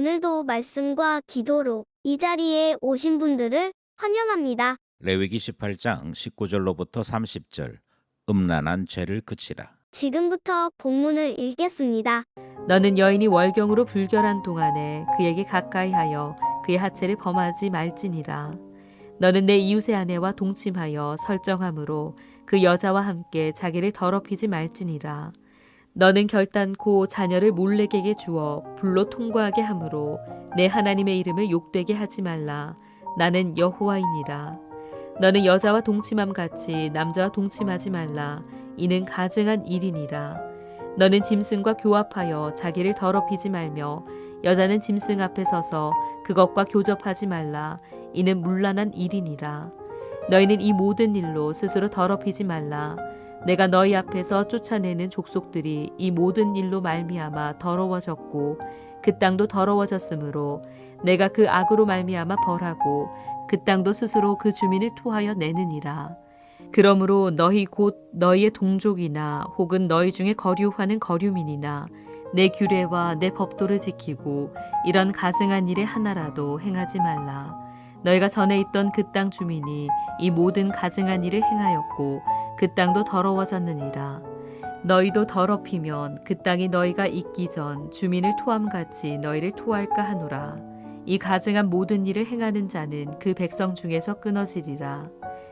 오늘도 말씀과 기도로 이 자리에 오신 분들을 환영합니다. 레위기 18장 19절로부터 30절. 음란한 죄를 그치라. 지금부터 본문을 읽겠습니다. 너는 여인이 월경으로 불결한 동안에 그에게 가까이하여 그의 하체를 범하지 말지니라. 너는 내 이웃의 아내와 동침하여 설정함으로 그 여자와 함께 자기를 더럽히지 말지니라. 너는 결단코 자녀를 몰래에게 주어 불로 통과하게 함으로 내 하나님의 이름을 욕되게 하지 말라. 나는 여호와이니라. 너는 여자와 동침함 같이 남자와 동침하지 말라. 이는 가증한 일이니라. 너는 짐승과 교합하여 자기를 더럽히지 말며 여자는 짐승 앞에 서서 그것과 교접하지 말라. 이는 문란한 일이니라. 너희는 이 모든 일로 스스로 더럽히지 말라. 내가 너희 앞에서 쫓아내는 족속들이 이 모든 일로 말미암아 더러워졌고 그 땅도 더러워졌으므로 내가 그 악으로 말미암아 벌하고 그 땅도 스스로 그 주민을 토하여 내느니라. 그러므로 너희 곧 너희의 동족이나 혹은 너희 중에 거류하는 거류민이나 내 규례와 내 법도를 지키고 이런 가증한 일의 하나라도 행하지 말라. 너희가 전에 있던 그 땅 주민이 이 모든 가증한 일을 행하였고 그 땅도 더러워졌느니라. 너희도 더럽히면 그 땅이 너희가 있기 전 주민을 토함같이 너희를 토할까 하노라. 이 가증한 모든 일을 행하는 자는 그 백성 중에서 끊어지리라.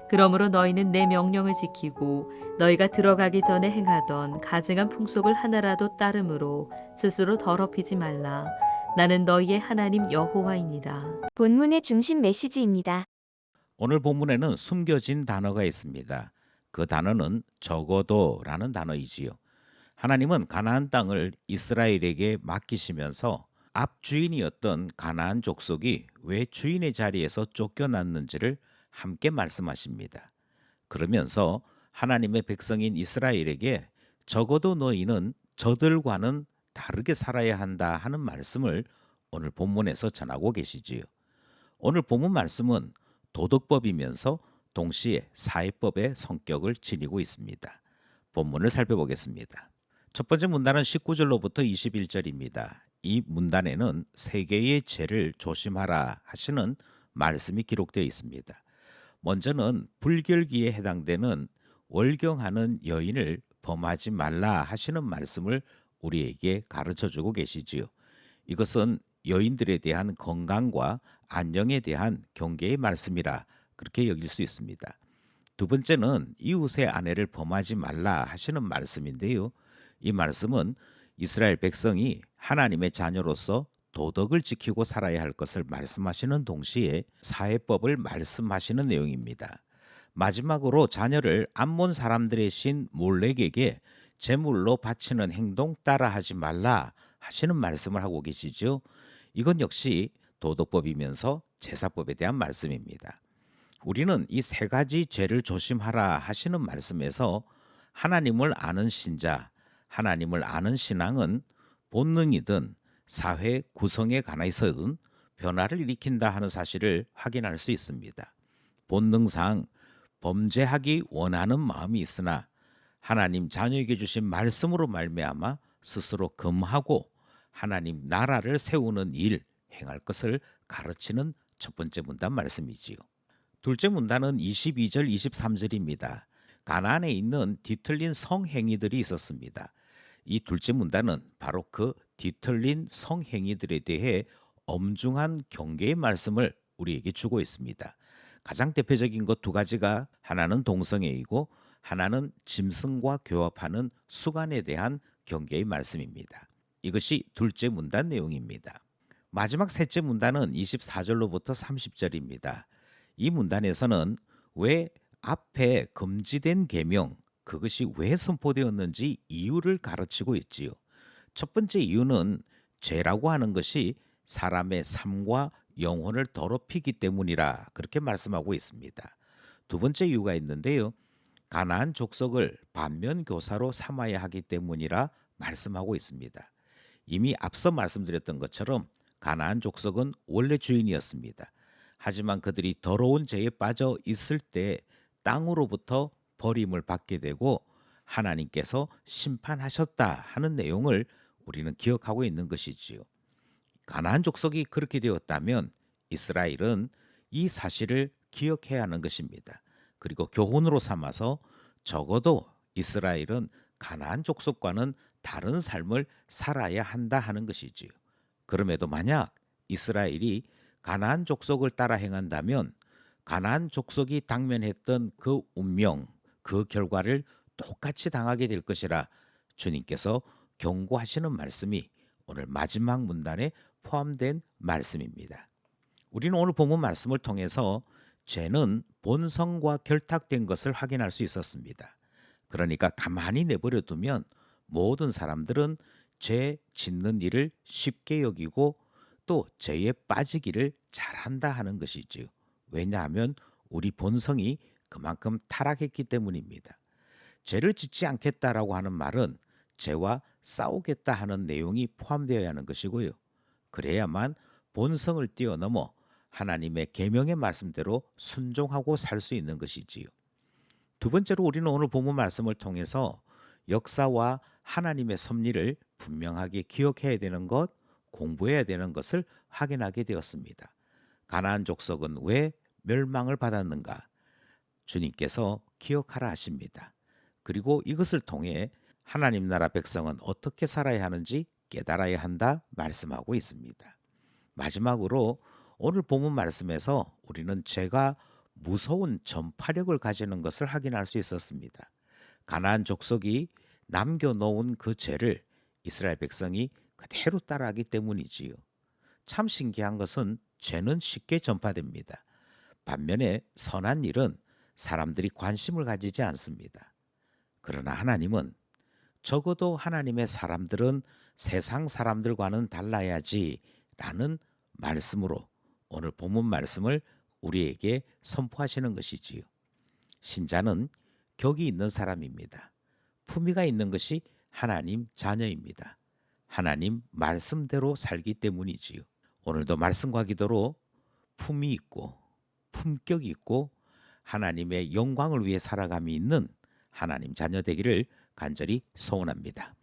그러므로 너희는 내 명령을 지키고 너희가 들어가기 전에 행하던 가증한 풍속을 하나라도 따름으로 스스로 더럽히지 말라. 나는 너희의 하나님 여호와이니라. 본문의 중심 메시지입니다. 오늘 본문에는 숨겨진 단어가 있습니다. 그 단어는 적어도라는 단어이지요. 하나님은 가나안 땅을 이스라엘에게 맡기시면서 앞 주인이었던 가나안 족속이 왜 주인의 자리에서 쫓겨났는지를 함께 말씀하십니다. 그러면서 하나님의 백성인 이스라엘에게 적어도 너희는 저들과는 다르게 살아야 한다 하는 말씀을 오늘 본문에서 전하고 계시지요. 오늘 본문 말씀은 도덕법이면서 동시에 사회법의 성격을 지니고 있습니다. 본문을 살펴보겠습니다. 첫 번째 문단은 19절로부터 21절입니다. 이 문단에는 세 개의 죄를 조심하라 하시는 말씀이 기록되어 있습니다. 먼저는 불결기에 해당되는 월경하는 여인을 범하지 말라 하시는 말씀을 우리에게 가르쳐주고 계시지요. 이것은 여인들에 대한 건강과 안녕에 대한 경계의 말씀이라 그렇게 여길 수 있습니다. 두 번째는 이웃의 아내를 범하지 말라 하시는 말씀인데요. 이 말씀은 이스라엘 백성이 하나님의 자녀로서 도덕을 지키고 살아야 할 것을 말씀하시는 동시에 사회법을 말씀하시는 내용입니다. 마지막으로 자녀를 암몬 사람들의 신 몰렉에게 제물로 바치는 행동 따라하지 말라 하시는 말씀을 하고 계시죠. 이건 역시 도덕법이면서 제사법에 대한 말씀입니다. 우리는 이 세 가지 죄를 조심하라 하시는 말씀에서 하나님을 아는 신자, 하나님을 아는 신앙은 본능이든 사회 구성에 관해서든 변화를 일으킨다 하는 사실을 확인할 수 있습니다. 본능상 범죄하기 원하는 마음이 있으나 하나님 자녀에게 주신 말씀으로 말미암아 스스로 금하고 하나님 나라를 세우는 일 행할 것을 가르치는 첫 번째 문단 말씀이지요. 둘째 문단은 22절 23절입니다. 가나안에 있는 뒤틀린 성행위들이 있었습니다. 이 둘째 문단은 바로 그 뒤틀린 성행위들에 대해 엄중한 경계의 말씀을 우리에게 주고 있습니다. 가장 대표적인 것 두 가지가 하나는 동성애이고 하나는 짐승과 교합하는 수간에 대한 경계의 말씀입니다. 이것이 둘째 문단 내용입니다. 마지막 셋째 문단은 24절로부터 30절입니다. 이 문단에서는 왜 앞에 금지된 계명, 그것이 왜 선포되었는지 이유를 가르치고 있지요. 첫 번째 이유는 죄라고 하는 것이 사람의 삶과 영혼을 더럽히기 때문이라 그렇게 말씀하고 있습니다. 두 번째 이유가 있는데요. 가나안 족속을 반면교사로 삼아야 하기 때문이라 말씀하고 있습니다. 이미 앞서 말씀드렸던 것처럼 가나안 족속은 원래 주인이었습니다. 하지만 그들이 더러운 죄에 빠져 있을 때 땅으로부터 버림을 받게 되고 하나님께서 심판하셨다 하는 내용을 우리는 기억하고 있는 것이지요. 가나안 족속이 그렇게 되었다면 이스라엘은 이 사실을 기억해야 하는 것입니다. 그리고 교훈으로 삼아서 적어도 이스라엘은 가나안 족속과는 다른 삶을 살아야 한다 하는 것이지요. 그럼에도 만약 이스라엘이 가나안 족속을 따라 행한다면 가나안 족속이 당면했던 그 운명, 그 결과를 똑같이 당하게 될 것이라 주님께서 경고하시는 말씀이 오늘 마지막 문단에 포함된 말씀입니다. 우리는 오늘 본문 말씀을 통해서 죄는 본성과 결탁된 것을 확인할 수 있었습니다. 그러니까 가만히 내버려 두면 모든 사람들은 죄 짓는 일을 쉽게 여기고 또 죄에 빠지기를 잘한다 하는 것이지요. 왜냐하면 우리 본성이 그만큼 타락했기 때문입니다. 죄를 짓지 않겠다라고 하는 말은 죄와 싸우겠다 하는 내용이 포함되어야 하는 것이고요. 그래야만 본성을 뛰어넘어 하나님의 계명의 말씀대로 순종하고 살 수 있는 것이지요. 두 번째로 우리는 오늘 본문 말씀을 통해서 역사와 하나님의 섭리를 분명하게 기억해야 되는 것, 공부해야 되는 것을 확인하게 되었습니다. 가나안 족속은 왜 멸망을 받았는가? 주님께서 기억하라 하십니다. 그리고 이것을 통해 하나님 나라 백성은 어떻게 살아야 하는지 깨달아야 한다 말씀하고 있습니다. 마지막으로 오늘 본문 말씀에서 우리는 죄가 무서운 전파력을 가지는 것을 확인할 수 있었습니다. 가나안 족속이 남겨놓은 그 죄를 이스라엘 백성이 그대로 따라하기 때문이지요. 참 신기한 것은 죄는 쉽게 전파됩니다. 반면에 선한 일은 사람들이 관심을 가지지 않습니다. 그러나 하나님은 적어도 하나님의 사람들은 세상 사람들과는 달라야지 라는 말씀으로 오늘 본문 말씀을 우리에게 선포하시는 것이지요. 신자는 격이 있는 사람입니다. 품위가 있는 것이 하나님 자녀입니다. 하나님 말씀대로 살기 때문이지요. 오늘도 말씀과 기도로 품위 있고 품격 있고 하나님의 영광을 위해 살아감이 있는 하나님 자녀 되기를 간절히 소원합니다.